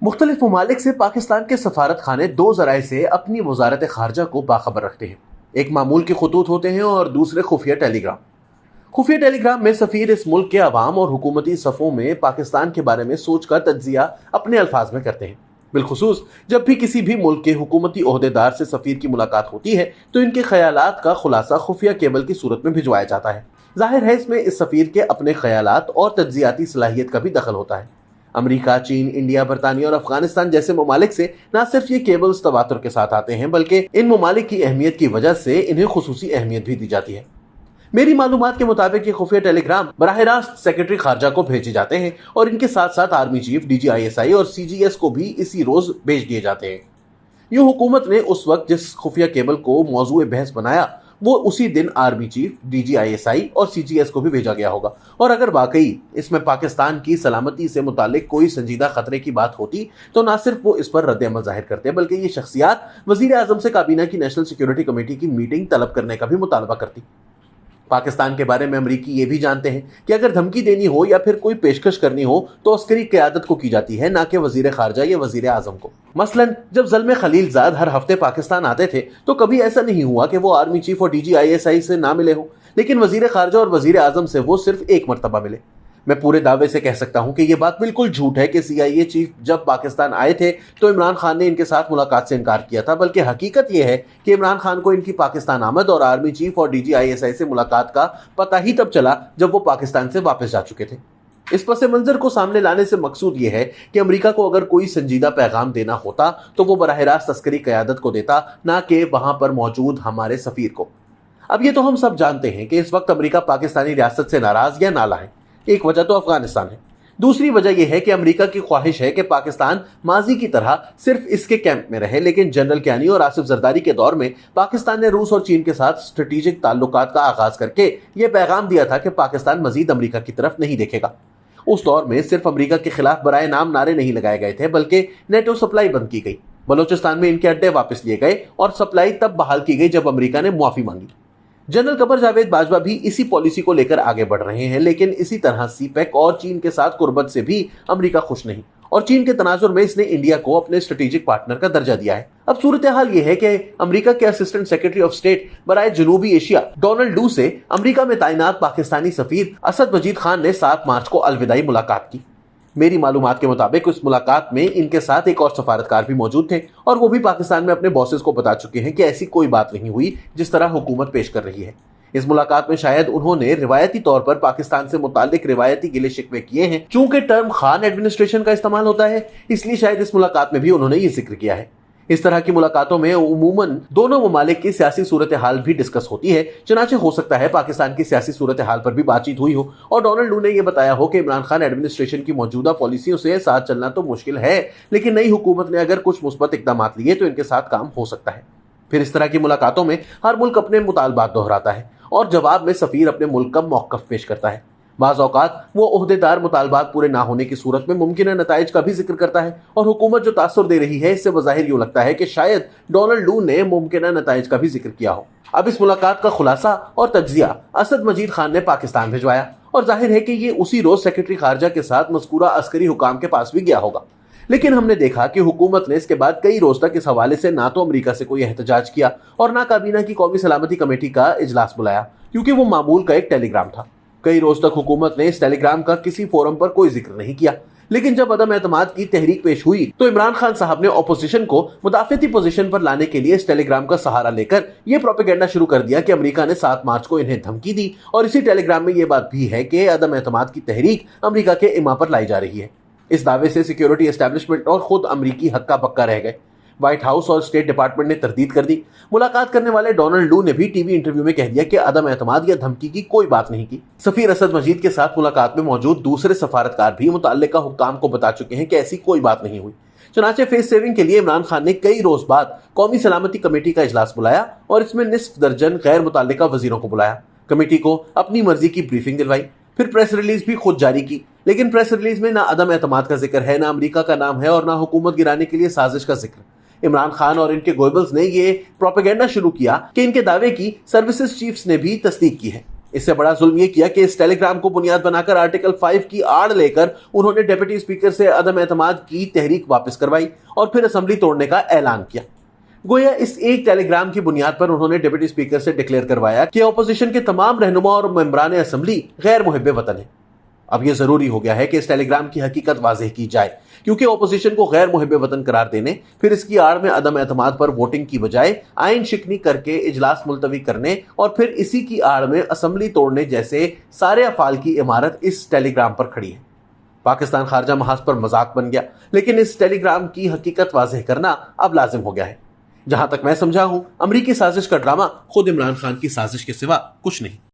मुख्तलिफ ममालिक से पाकिस्तान के सफारत खाने दो ज़राए से अपनी वजारत खारजा को बाखबर रखते हैं। एक मामूल के खतूत होते हैं और दूसरे खुफिया टेलीग्राम। खुफिया टेलीग्राम में सफ़ीर इस मुल्क के अवाम और हुकूमती सफ़ों में पाकिस्तान के बारे में सोच का तज्जिया अपने अल्फाज में करते हैं। बिलखुसूस जब भी किसी भी मुल्क के हुकूमती ओहदेदार से सफ़ीर की मुलाकात होती है तो इनके ख्यालात का खुलासा खुफिया केबल की सूरत में भिजवाया जाता है। जाहिर है इसमें इस सफ़ीर के अपने ख्यालात और तज्जियाती सलाहियत का भी दखल होता है। अमेरिका, चीन, इंडिया, बरतानिया और अफगानिस्तान जैसे ममालिक से न सिर्फ ये केबल्स तवातुर के साथ आते हैं बल्कि इन ममालिक की अहमियत की वजह से इन्हें खुसूसी अहमियत भी दी जाती है। मेरी मालूमात के मुताबिक ये खुफिया टेलीग्राम बराह रास्त सेक्रेटरी खारजा को भेजे जाते हैं और इनके साथ साथ आर्मी चीफ, DGISI और CGS को भी इसी रोज भेज दिए जाते हैं। यूं हुकूमत ने उस वक्त जिस खुफिया केबल को मौजूए बहस बनाया वो उसी दिन आर्मी चीफ, DGISI और CGS को भी भेजा गया होगा। और अगर वाकई इसमें पाकिस्तान की सलामती से मुतालिक कोई संजीदा खतरे की बात होती तो ना सिर्फ वो इस पर रद्द अमल जाहिर करते बल्कि ये शख्सियात वजीर आजम से काबीना की नेशनल सिक्योरिटी कमेटी की मीटिंग तलब करने का भी मुतालबा करती। पाकिस्तान के बारे में अमरीकी ये भी जानते हैं कि अगर धमकी देनी हो या फिर कोई पेशकश करनी हो तो अस्करी क़यादत को की जाती है, ना कि वजीर खारजा या वजीर आजम को। मसलन जब ज़ल्मे खलीलजाद हर हफ्ते पाकिस्तान आते थे तो कभी ऐसा नहीं हुआ कि वो आर्मी चीफ और DGISI से ना मिले हों, लेकिन वजीर खारजा और वजीर आजम से वो सिर्फ एक मरतबा मिले। मैं पूरे दावे से कह सकता हूं कि यह बात बिल्कुल झूठ है कि CIA चीफ जब पाकिस्तान आए थे तो इमरान खान ने इनके साथ मुलाकात से इनकार किया था, बल्कि हकीकत यह है कि इमरान खान को इनकी पाकिस्तान आमद और आर्मी चीफ और DGISI से मुलाकात का पता ही तब चला जब वो पाकिस्तान से वापस जा चुके थे। इस पस मंजर को सामने लाने से मकसूद ये है कि अमेरिका को अगर कोई संजीदा पैगाम देना होता तो वो बराह रास्त अस्करी क़यादत को देता, ना कि वहां पर मौजूद हमारे सफ़ीर को। अब ये तो हम सब जानते हैं कि इस वक्त अमेरिका पाकिस्तानी रियासत से नाराज या नाला है। एक वजह तो अफगानिस्तान है, दूसरी वजह यह है कि अमेरिका की ख्वाहिश है कि पाकिस्तान माजी की तरह सिर्फ इसके कैंप में रहे, लेकिन जनरल कियानी और आसिफ जरदारी के दौर में पाकिस्तान ने रूस और चीन के साथ स्ट्रेटेजिक ताल्लुकात का आगाज करके यह पैगाम दिया था कि पाकिस्तान मजीद अमेरिका की तरफ नहीं देखेगा। उस दौर में सिर्फ अमेरिका के खिलाफ बराए नाम नारे नहीं लगाए गए थे बल्कि नेटो सप्लाई बंद की गई, बलोचिस्तान में इनके अड्डे वापस लिए गए और सप्लाई तब बहाल की गई जब अमेरिका ने मुआफी मांगी। जनरल कमर जावेद बाजवा भी इसी पॉलिसी को लेकर आगे बढ़ रहे हैं, लेकिन इसी तरह CPEC और चीन के साथ कुर्बत से भी अमेरिका खुश नहीं और चीन के तनाजुर में इसने इंडिया को अपने स्ट्रेटेजिक पार्टनर का दर्जा दिया है। अब सूरत हाल यह है कि अमेरिका के असिस्टेंट सेक्रेटरी ऑफ स्टेट बराए जनूबी एशिया डोनाल्ड डू से अमेरिका में तैनात पाकिस्तानी सफीर असद मजीद खान ने 7 मार्च को अलविदाई मुलाकात की। मेरी मालूमात के मुताबिक उस मुलाकात में इनके साथ एक और सफारतकार भी मौजूद थे और वो भी पाकिस्तान में अपने बॉसेस को बता चुके हैं कि ऐसी कोई बात नहीं हुई जिस तरह हुकूमत पेश कर रही है। इस मुलाकात में शायद उन्होंने रिवायती तौर पर पाकिस्तान से मुताल्लिक रिवायती गिले शिकवे किए हैं। चूंकि टर्म खान एडमिनिस्ट्रेशन का इस्तेमाल होता है इसलिए शायद इस मुलाकात में भी उन्होंने ये जिक्र किया है। इस तरह की मुलाकातों में उमूमन दोनों ममालिक की सियासी सूरत हाल भी डिस्कस होती है। चुनाचे हो सकता है पाकिस्तान की सियासी सूरत हाल पर भी बातचीत हुई हो और डोनाल्ड डू ने यह बताया हो कि इमरान खान एडमिनिस्ट्रेशन की मौजूदा पॉलिसियों से साथ चलना तो मुश्किल है, लेकिन नई हुकूमत ने अगर कुछ मुस्बत इकदाम लिए तो इनके साथ काम हो सकता है। फिर इस तरह की मुलाकातों में हर मुल्क अपने मुतालबात दोहराता है और जवाब में सफीर अपने मुल्क का मौक़िफ़ पेश करता है। बाज़ औक़ात वो ओहदेदार मुतालबात पूरे ना होने की सूरत में मुमकिन नताइज का भी जिक्र करता है और हुकूमत जो तासुर दे रही है इससे बज़ाहिर यूँ लगता है कि शायद डोनाल्ड डू ने मुमकिन नताइज का भी जिक्र किया हो। अब इस मुलाकात का खुलासा और तज्जिया असद मजीद खान ने पाकिस्तान भिजवाया और जाहिर है कि ये उसी रोज़ सेक्रेटरी खारजा के साथ मज़कूरा अस्करी हुकाम के पास भी गया होगा। लेकिन हमने देखा कि हुकूमत ने इसके बाद कई रोज तक इस हवाले से ना तो अमेरिका से कोई एहतजाज किया और ना काबीना की कौमी सलामती कमेटी का इजलास बुलाया, क्योंकि वो मामूल का एक टेलीग्राम था। कई रोज तक हुकूमत ने इस टेलीग्राम का किसी फोरम पर कोई जिक्र नहीं किया, लेकिन जब अदम एतमाद की तहरीक पेश हुई तो इमरान खान साहब ने अपोजिशन को मुदाफ़ती पोजीशन पर लाने के लिए इस टेलीग्राम का सहारा लेकर यह प्रोपेगेंडा शुरू कर दिया कि अमेरिका ने 7 मार्च को इन्हें धमकी दी और इसी टेलीग्राम में यह बात भी है कि अदम एतमाद की तहरीक अमेरिका के इमा पर लाई जा रही है। इस दावे से सिक्योरिटी एस्टैब्लिशमेंट और खुद अमरीकी हक्का बक्का रह गए। व्हाइट हाउस और स्टेट डिपार्टमेंट ने तरदीद कर दी। मुलाकात करने वाले डोनाल्ड डू ने भी टीवी इंटरव्यू में कह दिया कि अदम एतमाद या धमकी की कोई बात नहीं की। सफीर असद मजीद के साथ मुलाकात में मौजूद दूसरे सफारतकार भी मुतल्लिका हुक्काम को बता चुके हैं कि ऐसी कोई बात नहीं हुई। चुनाचे फेस सेविंग के लिए इमरान खान ने कई रोज बाद कौमी सलामती कमेटी का इजलास बुलाया और इसमें निस्फ दर्जन गैर मुतल्लिका वजीरों को बुलाया। कमेटी को अपनी मर्जी की ब्रीफिंग दिलवाई, फिर प्रेस रिलीज भी खुद जारी की, लेकिन प्रेस रिलीज में ना अदम एतमाद का जिक्र है, ना अमेरिका का नाम है और ना हुकूमत गिराने के लिए साजिश का जिक्र। इमरान खान और इनके गोएबल्स ने ये प्रोपेगेंडा शुरू किया कि इनके दावे की सर्विसेज चीफ्स ने भी तस्दीक की है। اس سے بڑا ظلم یہ کیا کہ اس ٹیلی گرام کو بنیاد بنا کر آرٹیکل 5 کی آڑ لے کر انہوں نے ڈپٹی اسپیکر سے عدم اعتماد کی تحریک واپس کروائی اور پھر اسمبلی توڑنے کا اعلان کیا۔ گویا اس ایک ٹیلی گرام کی بنیاد پر انہوں نے ڈپٹی اسپیکر سے ڈکلیئر کروایا کہ اپوزیشن کے تمام رہنما اور ممبران اسمبلی غیر محب وطن ہیں۔ اب یہ ضروری ہو گیا ہے کہ اس ٹیلی گرام کی حقیقت واضح کی جائے، کیونکہ اپوزیشن کو غیر محب وطن قرار دینے، پھر اس کی آڑ میں عدم اعتماد پر ووٹنگ کی بجائے آئین شکنی کر کے اجلاس ملتوی کرنے اور پھر اسی کی آڑ میں اسمبلی توڑنے جیسے سارے افعال کی عمارت اس ٹیلی گرام پر کھڑی ہے۔ پاکستان خارجہ محاذ پر مذاق بن گیا، لیکن اس ٹیلی گرام کی حقیقت واضح کرنا اب لازم ہو گیا ہے۔ جہاں تک میں سمجھا ہوں، امریکی سازش کا ڈرامہ خود عمران خان کی سازش کے سوا کچھ نہیں۔